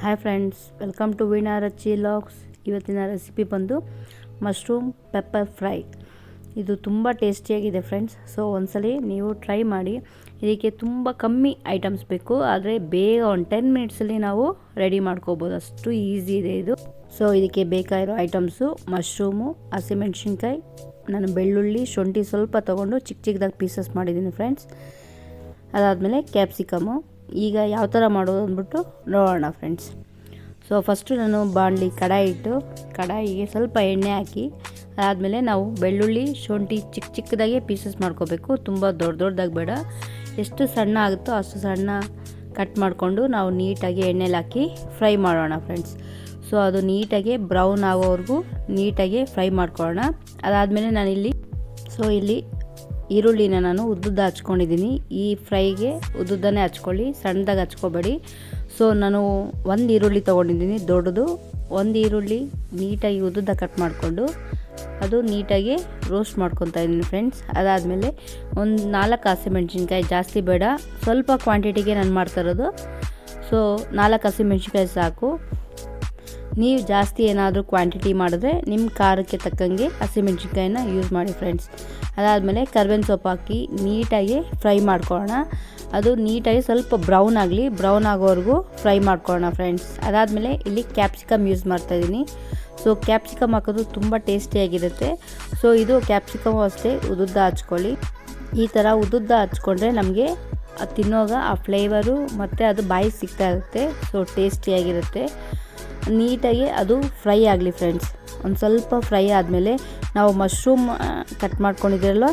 Hi friends, welcome to Veena Rachchi logs. ಇವತ್ತಿನ recipe ಬಂದು mushroom pepper fry. ಇದು ತುಂಬ ಟೇಸ್ಟಿಯಾಗಿದೆ ಫ್ರೆಂಡ್ಸ್. ಸೊ ಒಂದ್ಸಲಿ ನೀವು ಟ್ರೈ ಮಾಡಿ. ಇದಕ್ಕೆ ತುಂಬ ಕಮ್ಮಿ ಐಟಮ್ಸ್ ಬೇಕು, ಆದರೆ ಬೇಗ ಒಂದು 10 ಮಿನಿಟ್ಸಲ್ಲಿ ನಾವು ರೆಡಿ ಮಾಡ್ಕೋಬೋದು, ಅಷ್ಟು ಈಸಿ ಇದೆ ಇದು. ಸೊ ಇದಕ್ಕೆ ಬೇಕಾಗಿರೋ ಐಟಮ್ಸು ಮಶ್ರೂಮು, ಹಸಿಮೆಣ್ಸಿನ್ಕಾಯಿ, ನಾನು ಬೆಳ್ಳುಳ್ಳಿ, ಶುಂಠಿ ಸ್ವಲ್ಪ ತೊಗೊಂಡು ಚಿಕ್ಕ ಚಿಕ್ಕದಾಗಿ ಪೀಸಸ್ ಮಾಡಿದ್ದೀನಿ ಫ್ರೆಂಡ್ಸ್. ಅದಾದಮೇಲೆ ಕ್ಯಾಪ್ಸಿಕಮು. ಈಗ ಯಾವ ಥರ ಮಾಡೋದು ಅಂದ್ಬಿಟ್ಟು ನೋಡೋಣ ಫ್ರೆಂಡ್ಸ್. ಸೊ ಫಸ್ಟು ನಾನು ಬಾಣಲಿ ಕಡಾಯಿಗೆ ಸ್ವಲ್ಪ ಎಣ್ಣೆ ಹಾಕಿ, ಅದಾದಮೇಲೆ ನಾವು ಬೆಳ್ಳುಳ್ಳಿ, ಶುಂಠಿ ಚಿಕ್ಕ ಚಿಕ್ಕದಾಗೆ ಪೀಸಸ್ ಮಾಡ್ಕೋಬೇಕು, ತುಂಬ ದೊಡ್ಡದಾಗಿ ಬೇಡ. ಎಷ್ಟು ಸಣ್ಣ ಆಗುತ್ತೋ ಅಷ್ಟು ಸಣ್ಣ ಕಟ್ ಮಾಡಿಕೊಂಡು ನಾವು ನೀಟಾಗಿ ಎಣ್ಣೆಲಿ ಹಾಕಿ ಫ್ರೈ ಮಾಡೋಣ ಫ್ರೆಂಡ್ಸ್. ಸೊ ಅದು ನೀಟಾಗಿ ಬ್ರೌನ್ ಆಗೋವರೆಗೂ ನೀಟಾಗಿ ಫ್ರೈ ಮಾಡ್ಕೊಳ್ಳೋಣ. ಅದಾದಮೇಲೆ ನಾನಿಲ್ಲಿ ಈರುಳ್ಳಿನ ನಾನು ಉದ್ದುದ್ದ ಹಚ್ಕೊಂಡಿದ್ದೀನಿ. ಈ ಫ್ರೈಗೆ ಉದ್ದುದ್ದನೇ ಹಚ್ಕೊಳ್ಳಿ, ಸಣ್ಣದಾಗಿ ಹಚ್ಕೋಬೇಡಿ. ಸೊ ನಾನು ಒಂದು ಈರುಳ್ಳಿ ತೊಗೊಂಡಿದ್ದೀನಿ ದೊಡ್ಡದು. ಒಂದು ಈರುಳ್ಳಿ ನೀಟಾಗಿ ಉದ್ದುದ್ದ ಕಟ್ ಮಾಡಿಕೊಂಡು ಅದು ನೀಟಾಗಿ ರೋಸ್ಟ್ ಮಾಡ್ಕೊತಾ ಇದ್ದೀನಿ ಫ್ರೆಂಡ್ಸ್. ಅದಾದಮೇಲೆ ಒಂದು 4 ಹಸಿಮೆಣ್ಸಿನ್ಕಾಯಿ, ಜಾಸ್ತಿ ಬೇಡ, ಸ್ವಲ್ಪ ಕ್ವಾಂಟಿಟಿಗೆ ನಾನು ಮಾಡ್ತಾಯಿರೋದು. ಸೊ 4 ಹಸಿಮೆಣ್ಸಿನ್ಕಾಯಿ ಸಾಕು. ನೀವು ಜಾಸ್ತಿ ಏನಾದರೂ ಕ್ವಾಂಟಿಟಿ ಮಾಡಿದ್ರೆ ನಿಮ್ಮ ಖಾರಕ್ಕೆ ತಕ್ಕಂಗೆ ಹಸಿಮೆಣ್ಸಿನ್ಕಾಯಿನ ಯೂಸ್ ಮಾಡಿ ಫ್ರೆಂಡ್ಸ್. ಅದಾದಮೇಲೆ ಕರ್ಬೇವಿನ ಸೊಪ್ಪು ಹಾಕಿ ನೀಟಾಗಿ ಫ್ರೈ ಮಾಡ್ಕೊಳ್ಳೋಣ. ಅದು ನೀಟಾಗಿ ಸ್ವಲ್ಪ ಬ್ರೌನ್ ಆಗೋವರೆಗೂ ಫ್ರೈ ಮಾಡ್ಕೊಳ್ಳೋಣ ಫ್ರೆಂಡ್ಸ್. ಅದಾದಮೇಲೆ ಇಲ್ಲಿ ಕ್ಯಾಪ್ಸಿಕಮ್ ಯೂಸ್ ಮಾಡ್ತಾಯಿದ್ದೀನಿ. ಸೊ ಕ್ಯಾಪ್ಸಿಕಮ್ ಹಾಕೋದು ತುಂಬ ಟೇಸ್ಟಿಯಾಗಿರುತ್ತೆ. ಸೊ ಇದು ಕ್ಯಾಪ್ಸಿಕಮ್ ಅಷ್ಟೇ ಉದ್ದುದ್ದ ಹಚ್ಕೊಳ್ಳಿ. ಈ ಥರ ಉದ್ದುದ್ದ ಹಚ್ಕೊಂಡ್ರೆ ನಮಗೆ ಅದು ತಿನ್ನೋವಾಗ ಆ ಫ್ಲೇವರು ಮತ್ತು ಅದು ಬಾಯಿ ಸಿಗ್ತಾ ಇರುತ್ತೆ. ಸೊ ಟೇಸ್ಟಿಯಾಗಿರುತ್ತೆ. ನೀಟಾಗಿ ಅದು ಫ್ರೈ ಆಗಲಿ ಫ್ರೆಂಡ್ಸ್. ಒಂದು ಸ್ವಲ್ಪ ಫ್ರೈ ಆದಮೇಲೆ ನಾವು ಮಶ್ರೂಮ್ ಕಟ್ ಮಾಡ್ಕೊಂಡಿದ್ದೀರಲ್ಲ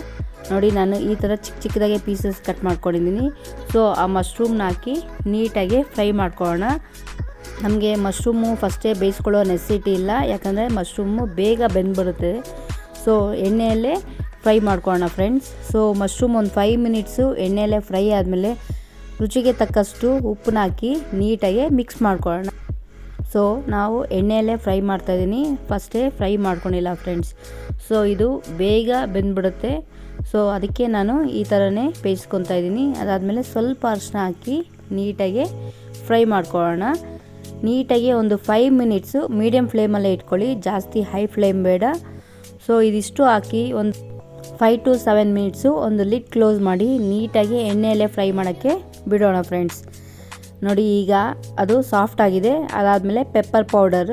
ನೋಡಿ, ನಾನು ಈ ಥರ ಚಿಕ್ಕದಾಗೆ ಪೀಸಸ್ ಕಟ್ ಮಾಡ್ಕೊಂಡಿದ್ದೀನಿ. ಸೊ ಆ ಮಶ್ರೂಮ್ನ ಹಾಕಿ ನೀಟಾಗಿ ಫ್ರೈ ಮಾಡ್ಕೊಳ್ಳೋಣ. ನಮಗೆ ಮಶ್ರೂಮು ಫಸ್ಟೇ ಬೇಯಿಸ್ಕೊಳ್ಳೋ ನೆಸಿಟಿ ಇಲ್ಲ, ಯಾಕಂದರೆ ಮಶ್ರೂಮು ಬೇಗ ಬೆಂದ್ಬಿಡುತ್ತೆ. ಸೊ ಎಣ್ಣೆಯಲ್ಲೇ ಫ್ರೈ ಮಾಡ್ಕೊಳ್ಳೋಣ ಫ್ರೆಂಡ್ಸ್. ಸೊ ಮಶ್ರೂಮ್ ಒಂದು 5 ಮಿನಿಟ್ಸು ಎಣ್ಣೆಯಲ್ಲೇ ಫ್ರೈ ಆದಮೇಲೆ ರುಚಿಗೆ ತಕ್ಕಷ್ಟು ಉಪ್ಪನ್ನ ಹಾಕಿ ನೀಟಾಗಿ ಮಿಕ್ಸ್ ಮಾಡ್ಕೊಳ್ಳೋಣ. ಸೊ ನಾವು ಎಣ್ಣೆಯಲ್ಲೇ ಫ್ರೈ ಮಾಡ್ತಾಯಿದ್ದೀನಿ, ಫಸ್ಟೇ ಫ್ರೈ ಮಾಡ್ಕೊಂಡಿಲ್ಲ ಫ್ರೆಂಡ್ಸ್. ಸೊ ಇದು ಬೇಗ ಬೆಂದ್ಬಿಡುತ್ತೆ. ಸೊ ಅದಕ್ಕೆ ನಾನು ಈ ಥರನೇ ಬೇಯಿಸ್ಕೊತಾ ಇದ್ದೀನಿ. ಅದಾದಮೇಲೆ ಸ್ವಲ್ಪ ಅರಿಶಿನ ಹಾಕಿ ನೀಟಾಗಿ ಫ್ರೈ ಮಾಡ್ಕೊಳ್ಳೋಣ. ನೀಟಾಗಿ ಒಂದು 5 ಮಿನಿಟ್ಸು ಮೀಡಿಯಮ್ ಫ್ಲೇಮಲ್ಲೇ ಇಟ್ಕೊಳ್ಳಿ, ಜಾಸ್ತಿ ಹೈ ಫ್ಲೇಮ್ ಬೇಡ. ಸೊ ಇದಿಷ್ಟು ಹಾಕಿ ಒಂದು 5 to 7 ಮಿನಿಟ್ಸು ಒಂದು ಲಿಡ್ ಕ್ಲೋಸ್ ಮಾಡಿ ನೀಟಾಗಿ ಎಣ್ಣೆಯಲ್ಲೇ ಫ್ರೈ ಮಾಡೋಕ್ಕೆ ಬಿಡೋಣ ಫ್ರೆಂಡ್ಸ್. ನೋಡಿ ಈಗ ಅದು ಸಾಫ್ಟ್ ಆಗಿದೆ. ಅದಾದಮೇಲೆ ಪೆಪ್ಪರ್ ಪೌಡರ್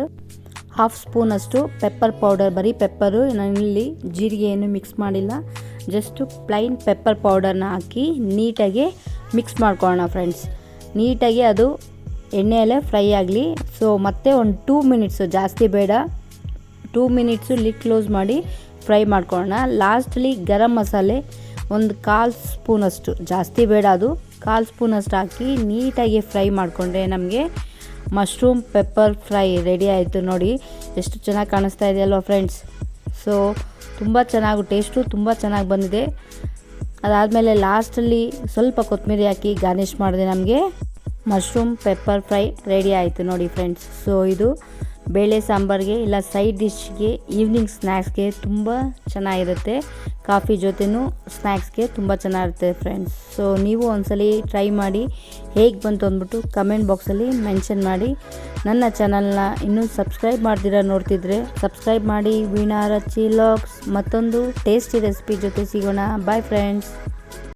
1/2 ಸ್ಪೂನಷ್ಟು ಪೆಪ್ಪರ್ ಪೌಡರ್, ಬರೀ ಪೆಪ್ಪರು, ನಾನಿಲ್ಲಿ ಜೀರಿಗೆ ಏನು ಮಿಕ್ಸ್ ಮಾಡಿಲ್ಲ, ಜಸ್ಟು ಪ್ಲೈನ್ ಪೆಪ್ಪರ್ ಪೌಡರ್ನ ಹಾಕಿ ನೀಟಾಗಿ ಮಿಕ್ಸ್ ಮಾಡ್ಕೊಳ್ಳೋಣ ಫ್ರೆಂಡ್ಸ್. ನೀಟಾಗಿ ಅದು ಎಣ್ಣೆಯಲ್ಲೇ ಫ್ರೈ ಆಗಲಿ. ಸೊ ಮತ್ತೆ ಒಂದು 2 ಮಿನಿಟ್ಸು, ಜಾಸ್ತಿ ಬೇಡ, 2 ಮಿನಿಟ್ಸು ಲಿಡ್ ಕ್ಲೋಸ್ ಮಾಡಿ ಫ್ರೈ ಮಾಡ್ಕೊಳ್ಳೋಣ. ಲಾಸ್ಟಲ್ಲಿ ಗರಂ ಮಸಾಲೆ ಒಂದು 1/4 ಸ್ಪೂನಷ್ಟು, ಜಾಸ್ತಿ ಬೇಡ, ಅದು 1/4 ಸ್ಪೂನಷ್ಟು ಹಾಕಿ ನೀಟಾಗಿ ಫ್ರೈ ಮಾಡಿಕೊಂಡ್ರೆ ನಮಗೆ ಮಶ್ರೂಮ್ ಪೆಪ್ಪರ್ ಫ್ರೈ ರೆಡಿ ಆಯಿತು. ನೋಡಿ ಎಷ್ಟು ಚೆನ್ನಾಗಿ ಕಾಣಿಸ್ತಾ ಇದೆಯಲ್ವ ಫ್ರೆಂಡ್ಸ್. ಸೊ ತುಂಬ ಚೆನ್ನಾಗಿ ಟೇಸ್ಟು ತುಂಬ ಚೆನ್ನಾಗಿ ಬಂದಿದೆ. ಅದಾದಮೇಲೆ ಲಾಸ್ಟಲ್ಲಿ ಸ್ವಲ್ಪ ಕೊತ್ತಂಬರಿ ಹಾಕಿ ಗಾರ್ನಿಷ್ ಮಾಡಿದೆ, ನಮಗೆ ಮಶ್ರೂಮ್ ಪೆಪ್ಪರ್ ಫ್ರೈ ರೆಡಿ ಆಯಿತು ನೋಡಿ ಫ್ರೆಂಡ್ಸ್. ಸೊ ಇದು ಬೇಳೆ ಸಾಂಬಾರಿಗೆ ಇಲ್ಲ ಸೈಡ್ ಡಿಶ್ಗೆ, ಈವ್ನಿಂಗ್ ಸ್ನ್ಯಾಕ್ಸ್ಗೆ ತುಂಬ ಚೆನ್ನಾಗಿರುತ್ತೆ. ಕಾಫಿ ಜೊತೆನೂ ಸ್ನ್ಯಾಕ್ಸ್ಗೆ ತುಂಬ ಚೆನ್ನಾಗಿರುತ್ತೆ ಫ್ರೆಂಡ್ಸ್. ಸೊ ನೀವು ಒಂದ್ಸಲಿ ಟ್ರೈ ಮಾಡಿ ಹೇಗೆ ಬಂತು ಅಂದ್ಬಿಟ್ಟು ಕಮೆಂಟ್ ಬಾಕ್ಸಲ್ಲಿ ಮೆನ್ಷನ್ ಮಾಡಿ. ನನ್ನ ಚಾನಲ್ನ ಇನ್ನೂ ಸಬ್ಸ್ಕ್ರೈಬ್ ಮಾಡ್ದಿರ ನೋಡ್ತಿದ್ರೆ ಸಬ್ಸ್ಕ್ರೈಬ್ ಮಾಡಿ. ವೀಣಾ ರಚ್ಚಿ ಲಾಗ್ಸ್ ಮತ್ತೊಂದು ಟೇಸ್ಟಿ ರೆಸಿಪಿ ಜೊತೆ ಸಿಗೋಣ. Bye friends.